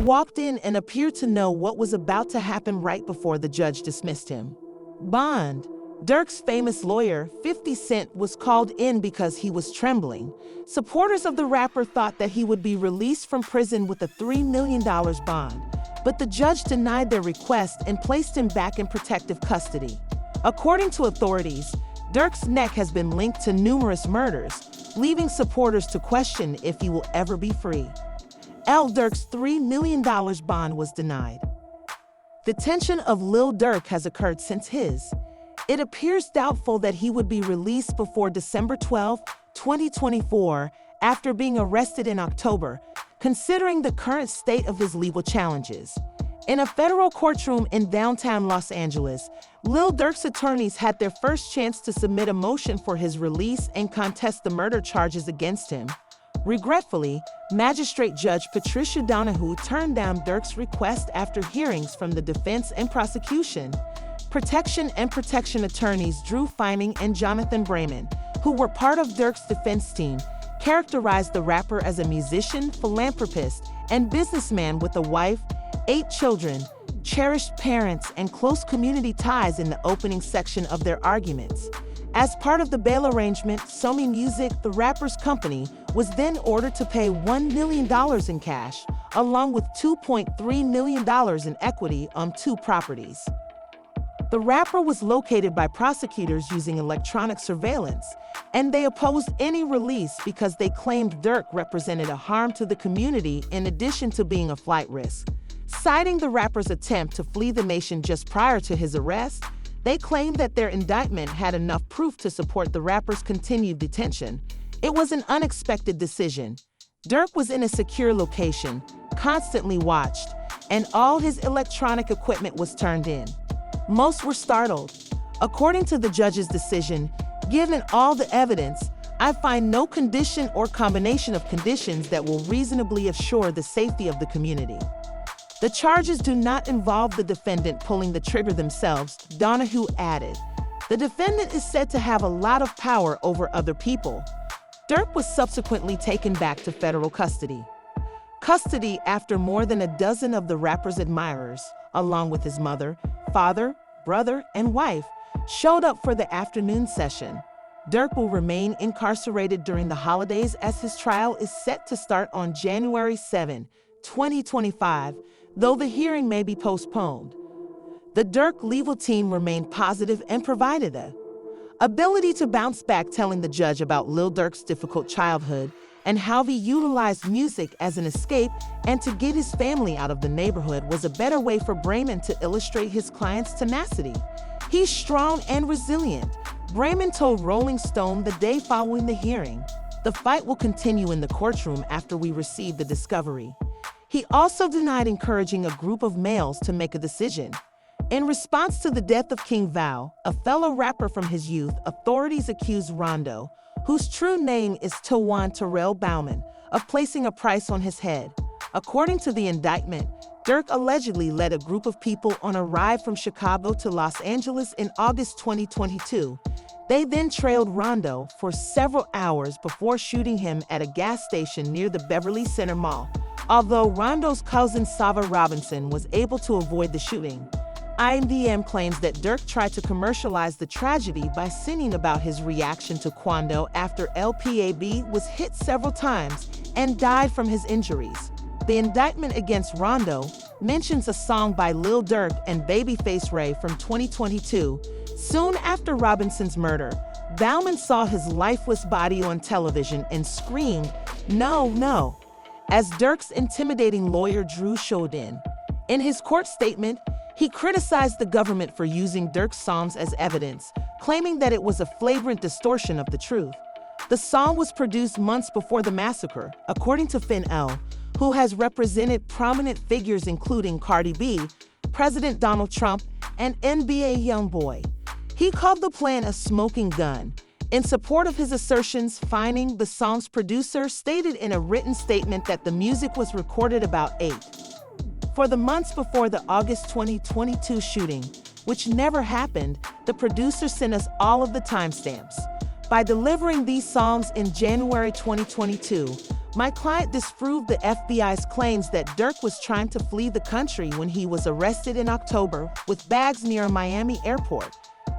walked in and appeared to know what was about to happen right before the judge dismissed him. Bond. Durk's famous lawyer, 50 Cent, was called in because he was trembling. Supporters of the rapper thought that he would be released from prison with a $3 million bond, but the judge denied their request and placed him back in protective custody. According to authorities, Durk's neck has been linked to numerous murders, leaving supporters to question if he will ever be free. Lil Durk's $3 million bond was denied. Detention of Lil Durk has occurred since his. It appears doubtful that he would be released before December 12, 2024, after being arrested in October, considering the current state of his legal challenges. In a federal courtroom in downtown Los Angeles, Lil Durk's attorneys had their first chance to submit a motion for his release and contest the murder charges against him. Regretfully, Magistrate Judge Patricia Donahue turned down Durk's request after hearings from the defense and prosecution. Protection attorneys Drew Fining and Jonathan Brayman, who were part of Durk's defense team, characterized the rapper as a musician, philanthropist, and businessman with a wife, 8 children, cherished parents, and close community ties in the opening section of their arguments. As part of the bail arrangement, Sony Music, the rapper's company, was then ordered to pay $1 million in cash, along with $2.3 million in equity on 2 properties. The rapper was located by prosecutors using electronic surveillance, and they opposed any release because they claimed Durk represented a harm to the community in addition to being a flight risk. Citing the rapper's attempt to flee the nation just prior to his arrest, they claimed that their indictment had enough proof to support the rapper's continued detention. It was an unexpected decision. Durk was in a secure location, constantly watched, and all his electronic equipment was turned in. Most were startled. According to the judge's decision, given all the evidence, I find no condition or combination of conditions that will reasonably assure the safety of the community. The charges do not involve the defendant pulling the trigger themselves, Donahue added. The defendant is said to have a lot of power over other people. Durk was subsequently taken back to federal custody. Custody after more than a dozen of the rapper's admirers, along with his mother, father, brother, and wife, showed up for the afternoon session. Durk will remain incarcerated during the holidays as his trial is set to start on January 7, 2025, though the hearing may be postponed. The Durk legal team remained positive and provided the ability to bounce back, telling the judge about Lil Durk's difficult childhood and how he utilized music as an escape and to get his family out of the neighborhood was a better way for Brayman to illustrate his client's tenacity. He's strong and resilient, Brayman told Rolling Stone the day following the hearing. The fight will continue in the courtroom after we receive the discovery. He also denied encouraging a group of males to make a decision. In response to the death of King Von, a fellow rapper from his youth, authorities accused Rondo, whose true name is Tawan Terrell Bauman, of placing a price on his head. According to the indictment, Durk allegedly led a group of people on a ride from Chicago to Los Angeles in August 2022. They then trailed Rondo for several hours before shooting him at a gas station near the Beverly Center Mall. Although Rondo's cousin Sava Robinson was able to avoid the shooting, IMDb claims that Durk tried to commercialize the tragedy by singing about his reaction to Quando after LPAB was hit several times and died from his injuries. The indictment against Rondo mentions a song by Lil Durk and Babyface Ray from 2022. Soon after Robinson's murder, Bauman saw his lifeless body on television and screamed, "No, no," as Durk's intimidating lawyer Drew showed in. In his court statement, he criticized the government for using Durk's songs as evidence, claiming that it was a flagrant distortion of the truth. The song was produced months before the massacre, according to Finn L., who has represented prominent figures including Cardi B, President Donald Trump, and NBA YoungBoy. He called the plan a smoking gun. In support of his assertions, Fining, the song's producer, stated in a written statement that the music was recorded about 8. For the months before the August 2022 shooting, which never happened, the producer sent us all of the timestamps. By delivering these songs in January 2022, My client disproved the FBI's claims that Durk was trying to flee the country when he was arrested in October with bags near a Miami airport.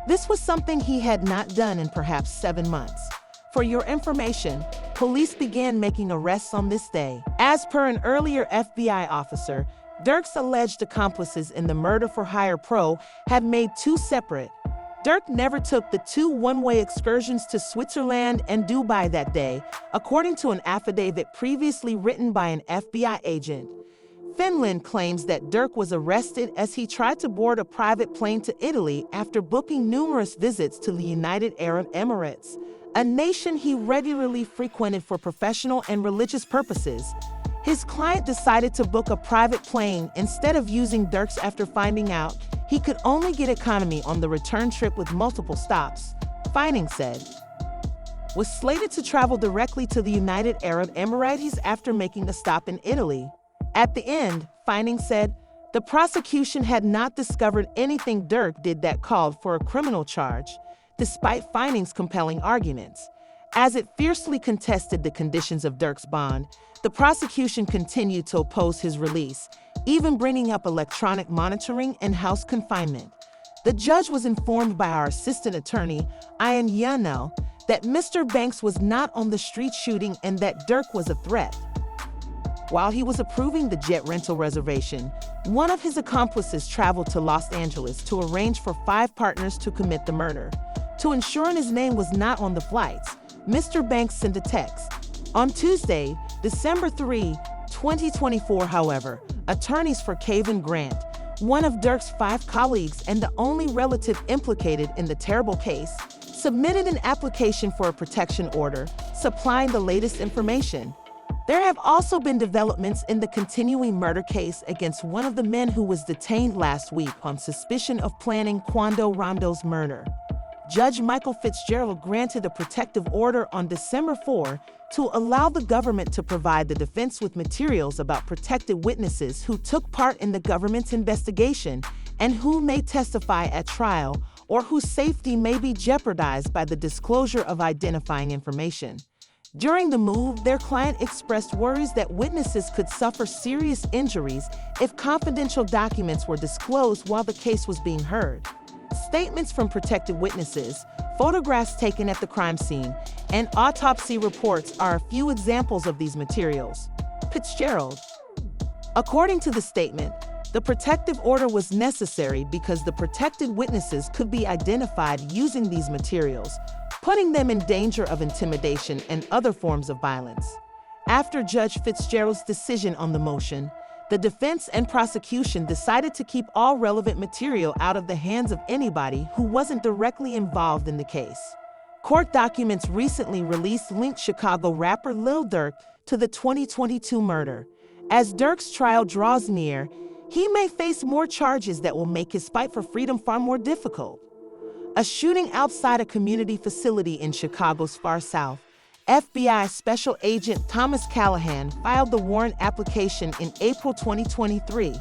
This was something he had not done in perhaps 7 months. For your information, police began making arrests on this day. As per an earlier FBI officer, Durk's alleged accomplices in the murder-for-hire probe had made 2 separate. Durk never took the 2 one-way excursions to Switzerland and Dubai that day, according to an affidavit previously written by an FBI agent. Finland claims that Durk was arrested as he tried to board a private plane to Italy after booking numerous visits to the United Arab Emirates, a nation he regularly frequented for professional and religious purposes. His client decided to book a private plane instead of using Durk's after finding out he could only get economy on the return trip with multiple stops, Fining said. Was slated to travel directly to the United Arab Emirates after making a stop in Italy. At the end, Fining said, the prosecution had not discovered anything Durk did that called for a criminal charge, despite Fining's compelling arguments. As it fiercely contested the conditions of Durk's bond, the prosecution continued to oppose his release, even bringing up electronic monitoring and house confinement. The judge was informed by our assistant attorney, Ian Yano, that Mr. Banks was not on the street shooting and that Durk was a threat. While he was approving the jet rental reservation, one of his accomplices traveled to Los Angeles to arrange for 5 partners to commit the murder. To ensure his name was not on the flights, Mr. Banks sent a text. On Tuesday, December 3, 2024, however, attorneys for Kevin Grant, one of Durk's 5 colleagues and the only relative implicated in the terrible case, submitted an application for a protection order, supplying the latest information. There have also been developments in the continuing murder case against one of the men who was detained last week on suspicion of planning King Von and Rondo's murder. Judge Michael Fitzgerald granted a protective order on December 4 to allow the government to provide the defense with materials about protected witnesses who took part in the government's investigation and who may testify at trial or whose safety may be jeopardized by the disclosure of identifying information. During the move, their client expressed worries that witnesses could suffer serious injuries if confidential documents were disclosed while the case was being heard. Statements from protected witnesses, photographs taken at the crime scene, and autopsy reports are a few examples of these materials. Fitzgerald. According to the statement, the protective order was necessary because the protected witnesses could be identified using these materials, putting them in danger of intimidation and other forms of violence. After Judge Fitzgerald's decision on the motion, the defense and prosecution decided to keep all relevant material out of the hands of anybody who wasn't directly involved in the case. Court documents recently released linked Chicago rapper Lil Durk to the 2022 murder. As Durk's trial draws near, he may face more charges that will make his fight for freedom far more difficult. A shooting outside a community facility in Chicago's far south, FBI Special Agent Thomas Callahan filed the warrant application in April 2023,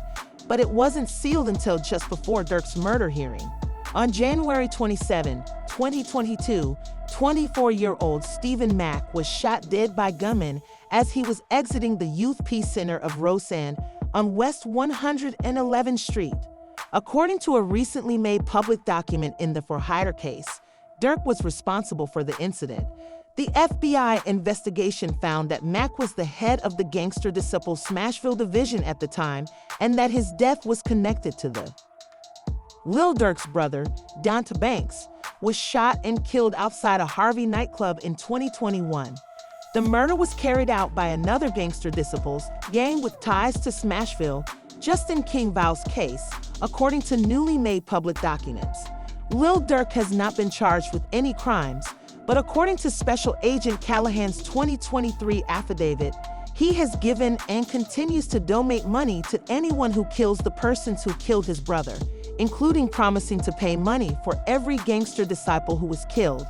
but it wasn't sealed until just before Durk's murder hearing. On January 27, 2022, 24-year-old Stephen Mack was shot dead by gunmen as he was exiting the Youth Peace Center of Roseanne on West 111th Street. According to a recently made public document in the for hire case, Durk was responsible for the incident. The FBI investigation found that Mack was the head of the gangster disciple Smashville division at the time and that his death was connected to the Lil Durk's brother, Donta Banks, was shot and killed outside a Harvey nightclub in 2021. The murder was carried out by another gangster disciples gang with ties to Smashville, Justin King Von's case, according to newly made public documents. Lil Durk has not been charged with any crimes, but according to Special Agent Callahan's 2023 affidavit, he has given and continues to donate money to anyone who kills the persons who killed his brother, including promising to pay money for every gangster disciple who was killed.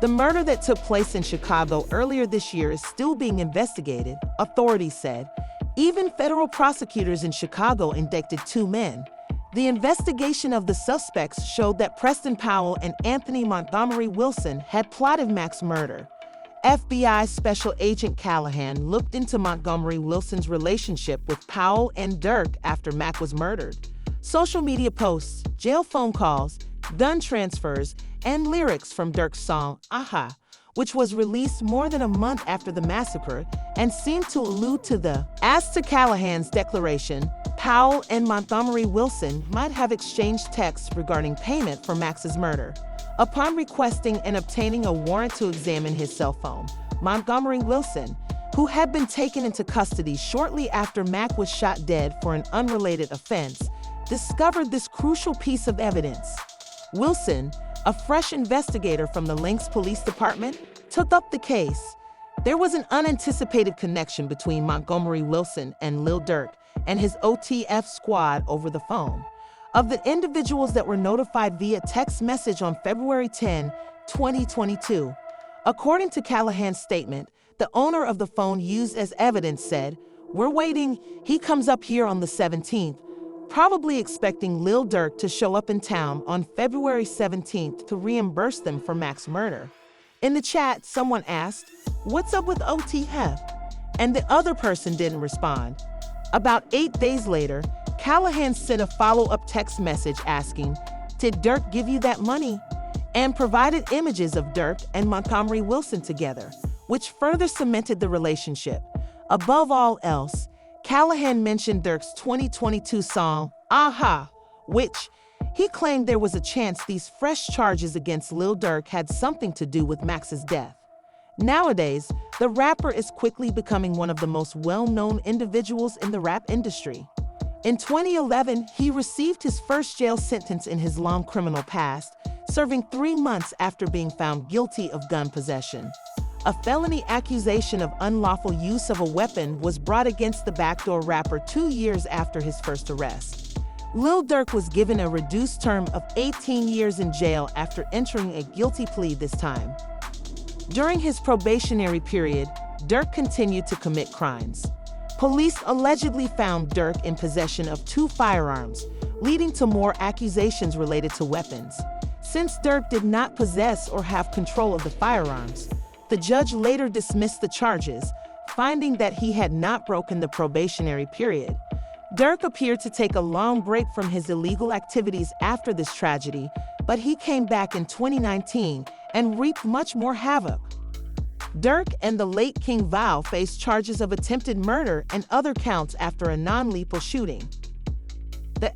The murder that took place in Chicago earlier this year is still being investigated, authorities said. Even federal prosecutors in Chicago indicted 2 men. The investigation of the suspects showed that Preston Powell and Anthony Montgomery Wilson had plotted Mack's murder. FBI Special Agent Callahan looked into Montgomery Wilson's relationship with Powell and Durk after Mac was murdered. Social media posts, jail phone calls, gun transfers, and lyrics from Durk's song, Aha, which was released more than a month after the massacre and seemed to allude to the. As to Callahan's declaration, Powell and Montgomery Wilson might have exchanged texts regarding payment for Max's murder. Upon requesting and obtaining a warrant to examine his cell phone, Montgomery Wilson, who had been taken into custody shortly after Mac was shot dead for an unrelated offense, discovered this crucial piece of evidence. Wilson, a fresh investigator from the Lynx Police Department, took up the case. There was an unanticipated connection between Montgomery Wilson and Lil Durk and his OTF squad over the phone. Of the individuals that were notified via text message on February 10, 2022, according to Callahan's statement, the owner of the phone used as evidence said, "We're waiting, he comes up here on the 17th, probably expecting Lil Durk to show up in town on February 17th to reimburse them for Mac's murder." In the chat, someone asked, "What's up with OTF?" And the other person didn't respond. About 8 days later, Callahan sent a follow-up text message asking, "Did Durk give you that money?" and provided images of Durk and Montgomery Wilson together, which further cemented the relationship. Above all else, Callahan mentioned Durk's 2022 song, Aha, which he claimed there was a chance these fresh charges against Lil Durk had something to do with Max's death. Nowadays, the rapper is quickly becoming one of the most well-known individuals in the rap industry. In 2011, he received his first jail sentence in his long criminal past, serving 3 months after being found guilty of gun possession. A felony accusation of unlawful use of a weapon was brought against the backdoor rapper 2 years after his first arrest. Lil Durk was given a reduced term of 18 years in jail after entering a guilty plea this time. During his probationary period, Durk continued to commit crimes. Police allegedly found Durk in possession of 2 firearms, leading to more accusations related to weapons. Since Durk did not possess or have control of the firearms, the judge later dismissed the charges, finding that he had not broken the probationary period. Durk appeared to take a long break from his illegal activities after this tragedy, but he came back in 2019 and reaped much more havoc. Durk and the late King Von faced charges of attempted murder and other counts after a non-lethal shooting. The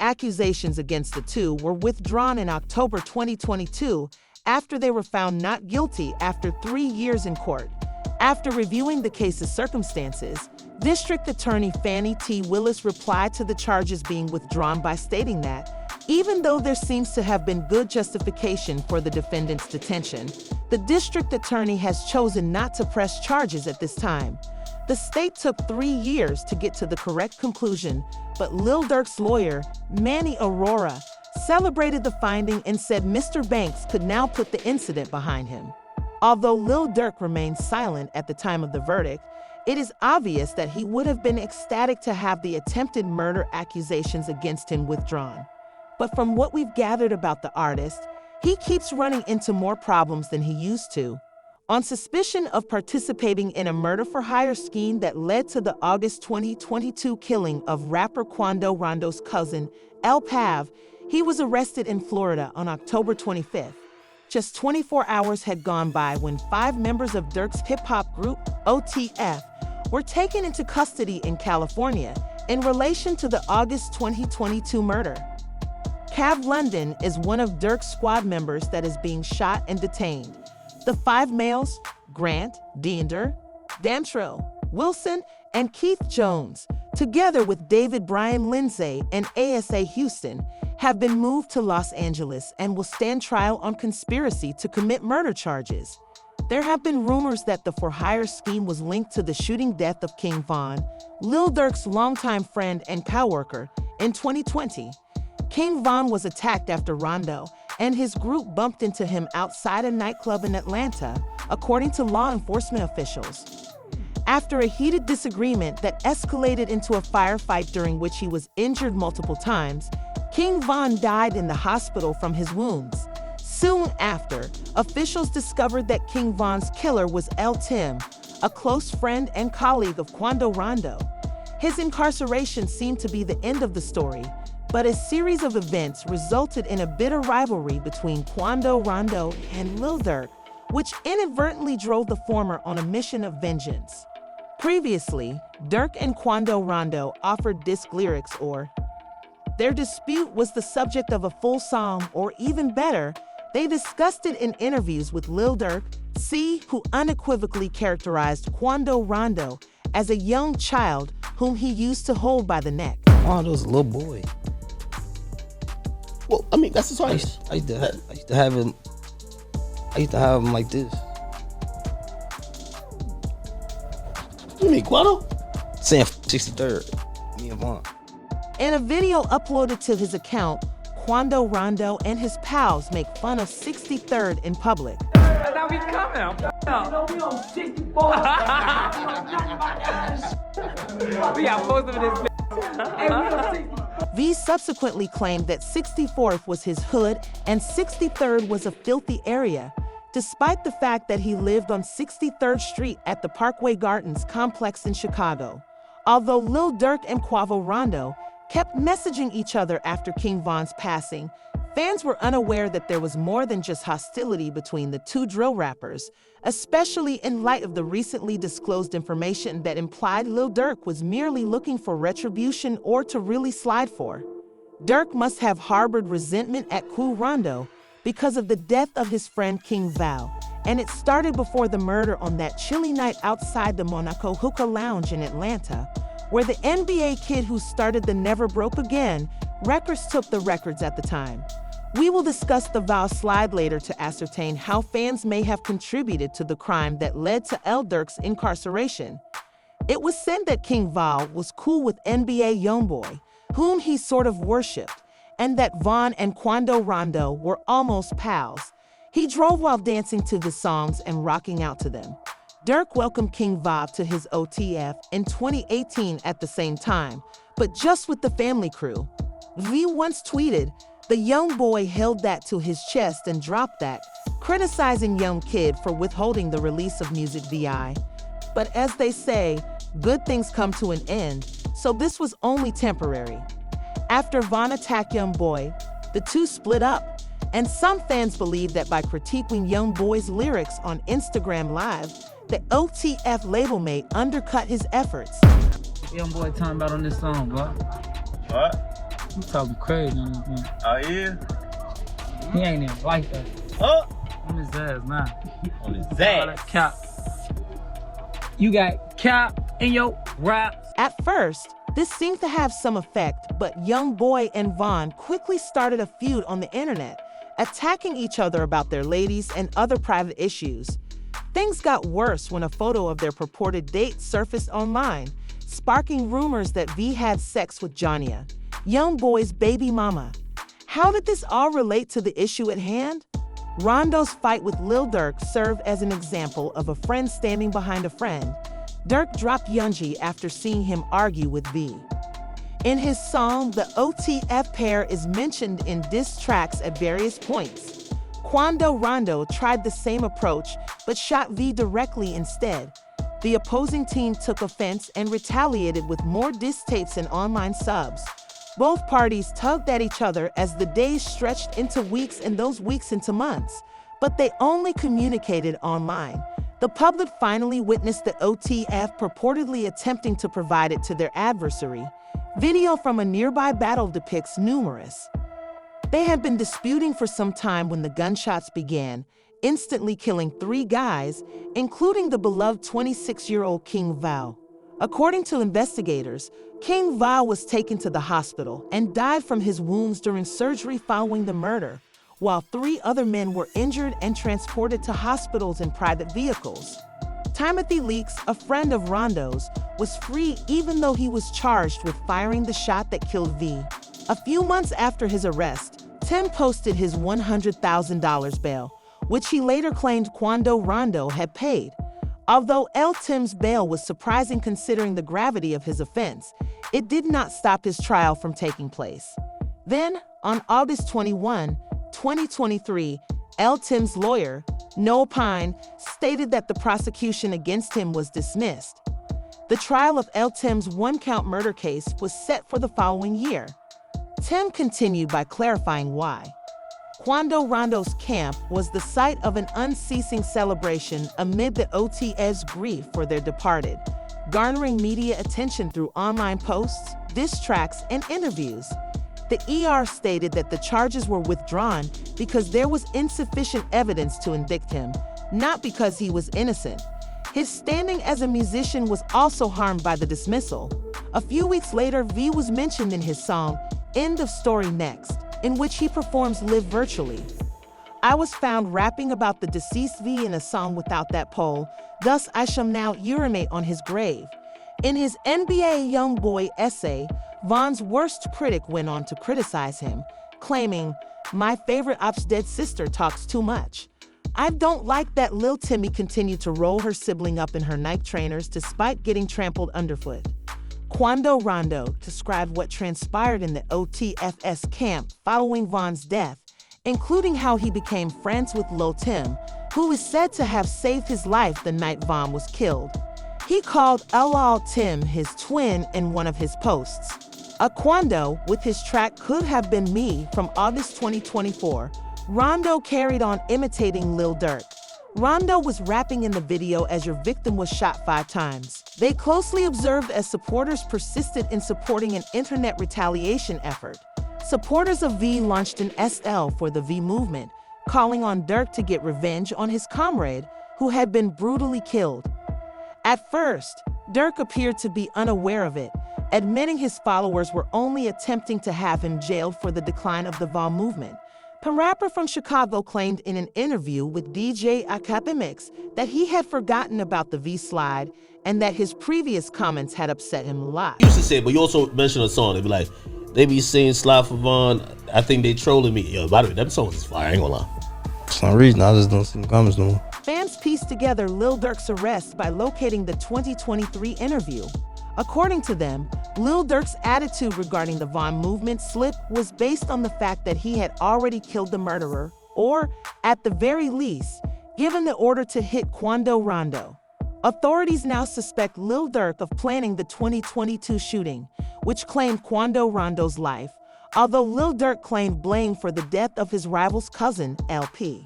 accusations against the two were withdrawn in October 2022 after they were found not guilty after 3 years in court. After reviewing the case's circumstances, District Attorney Fannie T. Willis replied to the charges being withdrawn by stating that, even though there seems to have been good justification for the defendant's detention, the district attorney has chosen not to press charges at this time. The state took 3 years to get to the correct conclusion, but Lil Durk's lawyer, Manny Aurora, celebrated the finding and said Mr. Banks could now put the incident behind him. Although Lil Durk remained silent at the time of the verdict, it is obvious that he would have been ecstatic to have the attempted murder accusations against him withdrawn. But from what we've gathered about the artist, he keeps running into more problems than he used to. On suspicion of participating in a murder-for-hire scheme that led to the August 2022 killing of rapper King Von and Rondo's cousin, El Pav, he was arrested in Florida on October 25th. Just 24 hours had gone by when 5 members of Durk's hip-hop group, OTF, were taken into custody in California in relation to the August 2022 murder. Cav London is one of Durk's squad members that is being shot and detained. The 5 males, Grant, Deender, Dantrell, Wilson, and Keith Jones, together with David Brian Lindsay and ASA Houston, have been moved to Los Angeles and will stand trial on conspiracy to commit murder charges. There have been rumors that the for-hire scheme was linked to the shooting death of King Von, Lil Durk's longtime friend and coworker, in 2020. King Von was attacked after Rondo and his group bumped into him outside a nightclub in Atlanta, according to law enforcement officials. After a heated disagreement that escalated into a firefight during which he was injured multiple times, King Von died in the hospital from his wounds. Soon after, officials discovered that King Von's killer was L. Tim, a close friend and colleague of Quando Rondo. His incarceration seemed to be the end of the story, but a series of events resulted in a bitter rivalry between Quando Rondo and Lil Durk, which inadvertently drove the former on a mission of vengeance. Previously, Durk and Quando Rondo offered disc lyrics their dispute was the subject of a full song, or even better, they discussed it in interviews with Lil Durk, who unequivocally characterized Quando Rondo as a young child whom he used to hold by the neck. Rondo's a little boy. Well, I mean, that's his voice. I used to have him like this. You mean Quando? Saying 63rd, me and Von. In a video uploaded to his account, Quando Rondo and his pals make fun of 63rd in public. Now we coming. We on 64. We got most of this. Hey, we on 64. V subsequently claimed that 64th was his hood and 63rd was a filthy area, despite the fact that he lived on 63rd Street at the Parkway Gardens complex in Chicago. Although Lil Durk and Quavo Rondo kept messaging each other after King Von's passing, fans were unaware that there was more than just hostility between the two drill rappers, especially in light of the recently disclosed information that implied Lil Durk was merely looking for retribution or to really slide for. Durk must have harbored resentment at Quavo Rondo because of the death of his friend King Val, and it started before the murder on that chilly night outside the Monaco Hookah Lounge in Atlanta, where the NBA kid who started the Never Broke Again records took the records at the time. We will discuss the Val slide later to ascertain how fans may have contributed to the crime that led to L. Durk's incarceration. It was said that King Val was cool with NBA Youngboy, whom he sort of worshipped, and that Von and Quando Rondo were almost pals. He drove while dancing to the songs and rocking out to them. Durk welcomed King Von to his OTF in 2018 at the same time, but just with the family crew. V once tweeted, "The young boy held that to his chest and dropped that," criticizing Young Kid for withholding the release of music VI. But as they say, good things come to an end, so this was only temporary. After Von attacked Young Boy, the two split up, and some fans believe that by critiquing Young Boy's lyrics on Instagram Live, the OTF label mate undercut his efforts. Young boy talking about on this song, bro. What? You talking crazy on this one. Oh, yeah? He ain't even like that. Oh! On his ass, nah. On his All that ass. cap. You got cap in your raps. At first, this seemed to have some effect, but Young Boy and Von quickly started a feud on the internet, attacking each other about their ladies and other private issues. Things got worse when a photo of their purported date surfaced online, sparking rumors that V had sex with Jonia, Young Boy's baby mama. How did this all relate to the issue at hand? Rondo's fight with Lil Durk served as an example of a friend standing behind a friend. Durk dropped Youngie after seeing him argue with V. In his song, the OTF pair is mentioned in diss tracks at various points. Quando Rondo tried the same approach, but shot V directly instead. The opposing team took offense and retaliated with more diss tapes and online subs. Both parties tugged at each other as the days stretched into weeks and those weeks into months, but they only communicated online. The public finally witnessed the OTF purportedly attempting to provide it to their adversary. Video from a nearby battle depicts numerous. They had been disputing for some time when the gunshots began, instantly killing 3 guys, including the beloved 26-year-old King Val. According to investigators, King Val was taken to the hospital and died from his wounds during surgery following the murder, while 3 other men were injured and transported to hospitals in private vehicles. Timothy Leaks, a friend of Rondo's, was free even though he was charged with firing the shot that killed V. A few months after his arrest, Tim posted his $100,000 bail, which he later claimed Quando Rondo had paid. Although L. Tim's bail was surprising considering the gravity of his offense, it did not stop his trial from taking place. Then, on August 21, 2023, Tim's lawyer, Noel Pine, stated that the prosecution against him was dismissed. The trial of Tim's one-count murder case was set for the following year. Tim continued by clarifying why. Quando Rondo's camp was the site of an unceasing celebration amid the OT's grief for their departed, garnering media attention through online posts, diss tracks, and interviews. The ER stated that the charges were withdrawn because there was insufficient evidence to indict him, not because he was innocent. His standing as a musician was also harmed by the dismissal. A few weeks later, V was mentioned in his song, End of Story Next, in which he performs live virtually. I was found rapping about the deceased V in a song without that pole, thus I shall now urinate on his grave. In his NBA Youngboy essay, Von's worst critic went on to criticize him, claiming, "My favorite op's dead sister talks too much." I don't like that Lil Timmy continued to roll her sibling up in her Nike trainers despite getting trampled underfoot. Quando Rondo described what transpired in the OTFS camp following Von's death, including how he became friends with Lil Tim, who is said to have saved his life the night Von was killed. He called LL Tim his twin in one of his posts. Quando, with his track Could Have Been Me from August 2024, Rondo carried on imitating Lil Durk. Rondo was rapping in the video as your victim was shot 5 times. They closely observed as supporters persisted in supporting an internet retaliation effort. Supporters of V launched an SL for the V movement, calling on Durk to get revenge on his comrade, who had been brutally killed. At first, Durk appeared to be unaware of it, admitting his followers were only attempting to have him jailed for the decline of the VA movement. The rapper from Chicago claimed in an interview with DJ Academics that he had forgotten about the V slide and that his previous comments had upset him a lot. You used to say, but you also mentioned a song. They be like, they be saying Slide for Von. I think they trolling me. Yo, by the way, them songs is fire. I ain't gonna lie. For some reason, I just don't see the comments no more. Fans pieced together Lil Durk's arrest by locating the 2023 interview. According to them, Lil Durk's attitude regarding the Von movement slip was based on the fact that he had already killed the murderer, or, at the very least, given the order to hit Quando Rondo. Authorities now suspect Lil Durk of planning the 2022 shooting, which claimed Quando Rondo's life, although Lil Durk claimed blame for the death of his rival's cousin, LP.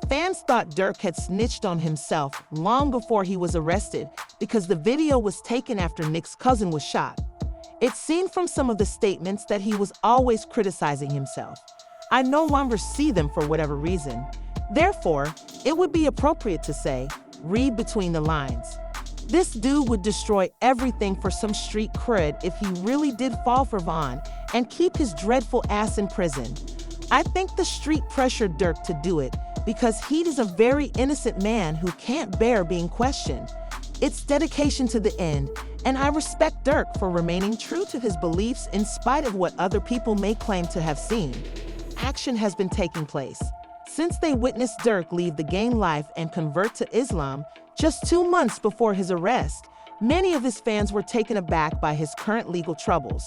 Fans thought Durk had snitched on himself long before he was arrested because the video was taken after Nick's cousin was shot. It seemed from some of the statements that he was always criticizing himself. I no longer see them for whatever reason. Therefore, it would be appropriate to say, read between the lines. This dude would destroy everything for some street cred if he really did fall for Von and keep his dreadful ass in prison. I think the street pressured Durk to do it because he is a very innocent man who can't bear being questioned. It's dedication to the end, and I respect Durk for remaining true to his beliefs in spite of what other people may claim to have seen. Action has been taking place. Since they witnessed Durk leave the gang life and convert to Islam just 2 months before his arrest, many of his fans were taken aback by his current legal troubles.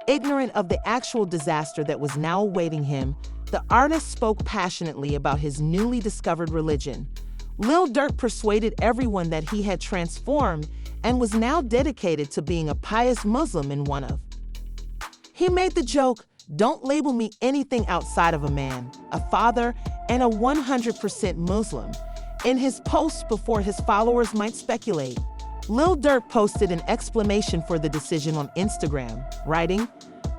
Ignorant of the actual disaster that was now awaiting him, the artist spoke passionately about his newly discovered religion. Lil Durk persuaded everyone that he had transformed and was now dedicated to being a pious Muslim in one of. He made the joke, "Don't label me anything outside of a man, a father, and a 100% Muslim," in his post before his followers might speculate. Lil Durk posted an explanation for the decision on Instagram, writing,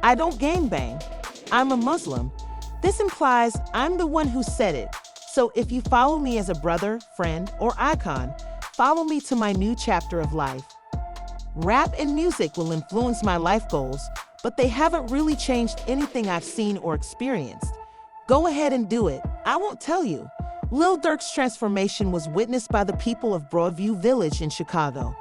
"I don't gangbang. I'm a Muslim. This implies I'm the one who said it. So if you follow me as a brother, friend, or icon, follow me to my new chapter of life. Rap and music will influence my life goals, but they haven't really changed anything I've seen or experienced. Go ahead and do it. I won't tell you." Lil Durk's transformation was witnessed by the people of Broadview Village in Chicago.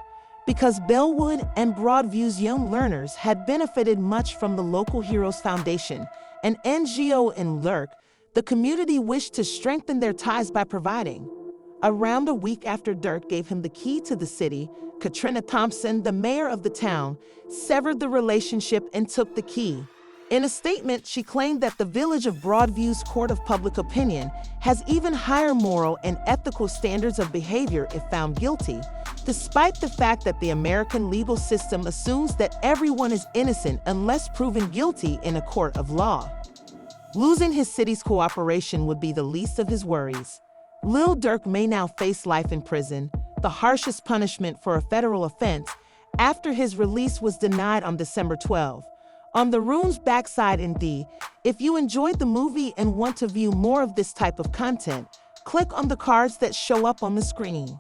Because Bellwood and Broadview's young learners had benefited much from the Local Heroes Foundation, an NGO in Durk, the community wished to strengthen their ties by providing. Around a week after Durk gave him the key to the city, Katrina Thompson, the mayor of the town, severed the relationship and took the key. In a statement, she claimed that the Village of Broadview's Court of Public Opinion has even higher moral and ethical standards of behavior if found guilty, despite the fact that the American legal system assumes that everyone is innocent unless proven guilty in a court of law. Losing his city's cooperation would be the least of his worries. Lil Durk may now face life in prison, the harshest punishment for a federal offense, after his release was denied on December 12. On the Rune's backside in D, if you enjoyed the movie and want to view more of this type of content, click on the cards that show up on the screen.